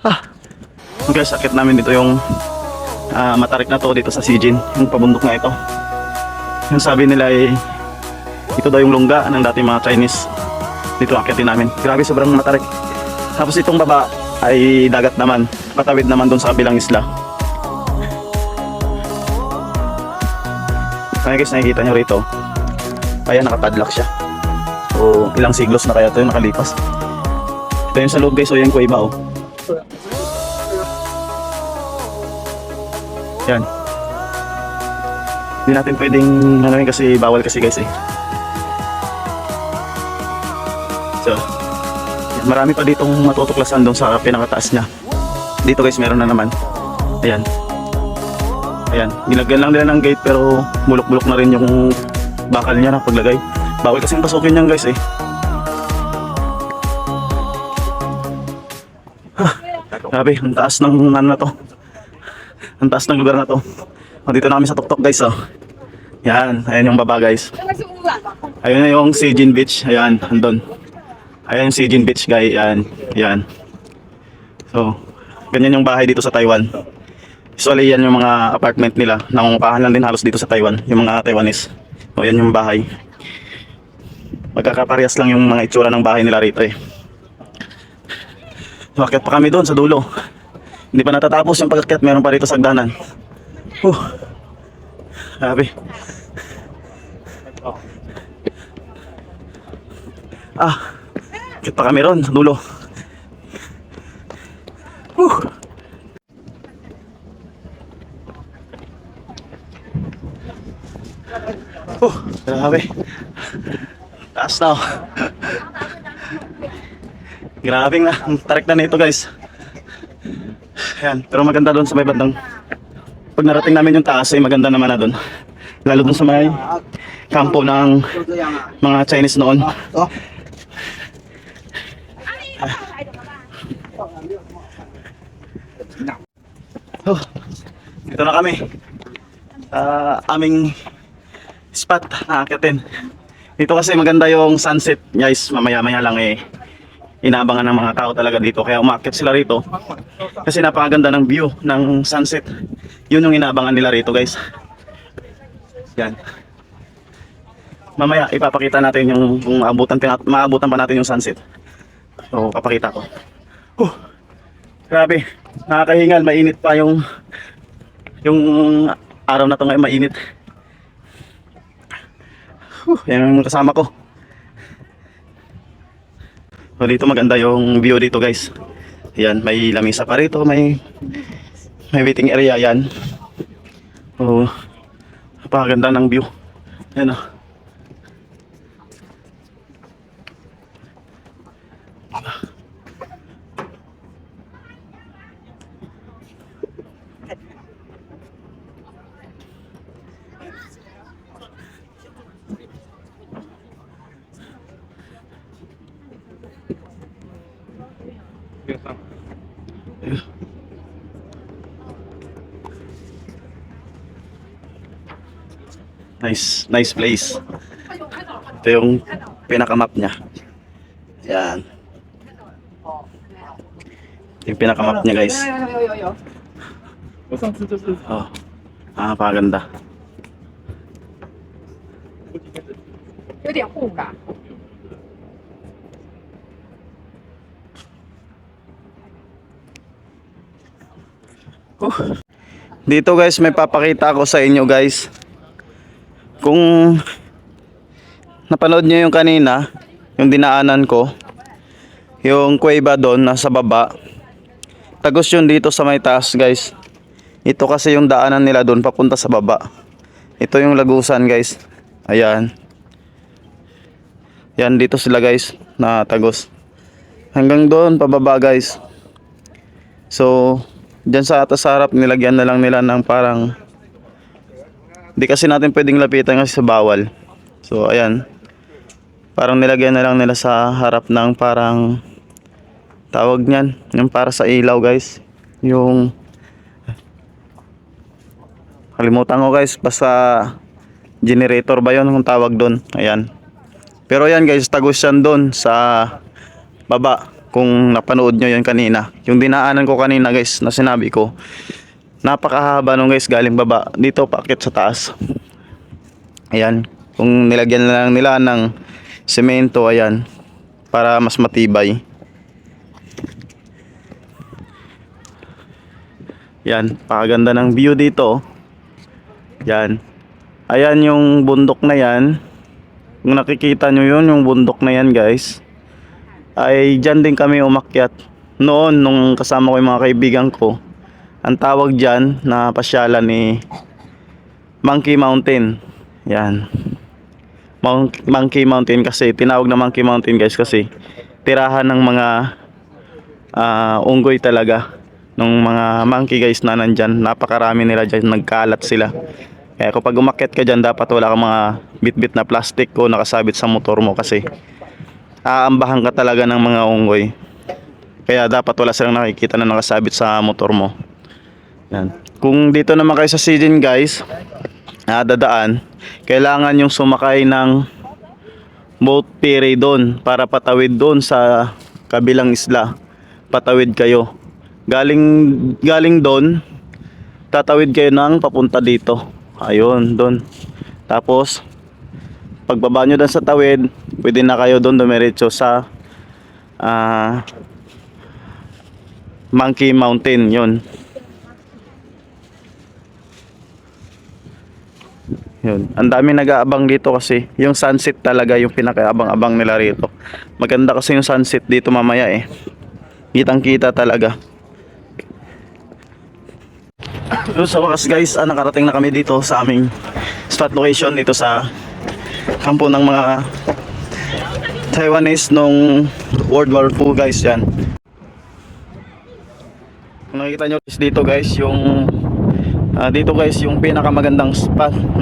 Ah, guys, akit namin dito yung matarik na to dito sa Sijin, yung pabundok na ito. Yung sabi nila ay ito daw yung lungga ng dating mga Chinese. Dito akitin namin. Grabe, sobrang matarik. Tapos itong baba ay dagat naman, patawid naman doon sa kabilang isla. Kaya guys, nakikita nyo rito, kaya nakapadlock siya. So ilang siglos na kaya ito yung nakalipas. Ito yung sa loob guys, o yung kuweba oh. Yan. Hindi natin pwedeng ano kasi bawal kasi guys eh. So, marami pa ditong matutuklasan doon sa pinakataas niya. Dito guys, meron na naman. Ayan. Ayan. Nilagyan lang nila ng gate pero bulok-bulok na rin yung bakal niya na paglagay. Bawal kasing pasukin yan guys eh. Grabe, ang taas ng ano na to. Ang taas ng lugar na to. Dito na kami sa tuktok guys oh. Yan, ayan yung baba guys. Ayun na yung Sijin Beach. Ayan, andun. Ayan yung Sijin Beach guys. Ayan, ayan. So, ganyan yung bahay dito sa Taiwan. Usually yan yung mga apartment nila. Nangungupahan lang din halos dito sa Taiwan. Yung mga Taiwanese. So, yan yung bahay. Magkakaparehas lang yung mga itsura ng bahay nila rito eh. So, akyat pa kami doon sa dulo. Hindi pa natatapos yung pag-akyat. Meron pa rito sa hagdanan. Grabe. Akyat pa kami ron sa dulo. Grabe. Taas na oh. Grabe nga, ang tarik na nito guys. Ayan, pero maganda doon sa may bandang. Pag narating namin yung taas ay maganda naman na doon. Lalo doon sa may kampo ng mga Chinese noon. Dito na kami. Aming spot na akitin. Dito kasi maganda yung sunset guys. Mamaya-maya lang eh inaabangan ng mga tao talaga dito, kaya umakyat sila rito kasi napakaganda ng view ng sunset. Yun yung inaabangan nila rito guys. Yan, mamaya ipapakita natin yung kung maabutan pa natin yung sunset. So papakita ko. Grabe, nakakahingal, mainit pa yung araw na to ngayon, mainit. Yan yung kasama ko. So dito maganda yung view dito guys. Ayan, may lamisa pa rito, may waiting area yan. Oh, napakaganda ng view. Ayan oh. Nice place. Ito yung pinaka-map niya. Yan. Ito yung pinaka-map niya guys. Oh, paganda. Dito guys, may papakita ako sa inyo guys. Kung napanood nyo yung kanina, yung dinaanan ko, yung kuweba doon nasa baba, tagos yun dito sa may taas guys. Ito kasi yung daanan nila doon papunta sa baba. Ito yung lagusan guys. Ayan. Yan, dito sila guys na tagos hanggang doon pababa guys. So dyan sa atas harap nilagyan na lang nila ng parang, di kasi natin pwedeng lapitan kasi sa bawal. So ayan, parang nilagyan na lang nila sa harap ng parang tawag niyan, yung para sa ilaw guys. Yung kalimutan ko guys, basta generator ba yun kung tawag doon. Ayan. Pero ayan guys, tagos yan doon sa baba. kung napanood nyo yun kanina. Yung dinaanan ko kanina guys na sinabi ko, napakahaba nung guys, galing baba dito paakyat sa taas. Ayan, kung nilagyan na lang nila ng semento, ayan, para mas matibay. Yan, pakaganda ng view dito. Yan. Ayan yung bundok na yan. Kung nakikita nyo yun, yung bundok na yan guys, ay dyan din kami umakyat noon nung kasama ko yung mga kaibigan ko. Ang tawag dyan na pasyalan ni Monkey Mountain. Yan, Monkey Mountain kasi tinawag na Monkey Mountain guys kasi tirahan ng mga unggoy talaga ng mga monkey guys na nandyan. Napakarami nila dyan, nagkalat sila. Kaya kapag umakyat ka dyan, dapat wala kang mga bit-bit na plastic o nakasabit sa motor mo kasi aambahan ka talaga ng mga unggoy. Kaya dapat wala silang nakikita na nakasabit sa motor mo. Yan. Kung dito naman kayo sa Sijin guys, dadaan, kailangan yung sumakay ng boat ferry doon para patawid doon sa kabilang isla. Patawid kayo. Galing doon, tatawid kayo ng papunta dito. Ayun, doon. Tapos pagbaba nyo doon sa tawid, pwede na kayo doon dumiretso sa Monkey Mountain. Yun. Yun. Ang dami nag-aabang dito kasi yung sunset talaga yung pinakaabang-abang nila rito. Maganda kasi yung sunset dito mamaya eh. Kitang-kita talaga. So sa wakas guys, nakarating na kami dito sa aming spot location dito sa kampo ng mga Taiwanese nung World War II guys. Yan. Kung nakikita nyo dito guys, yung dito guys yung pinakamagandang spot na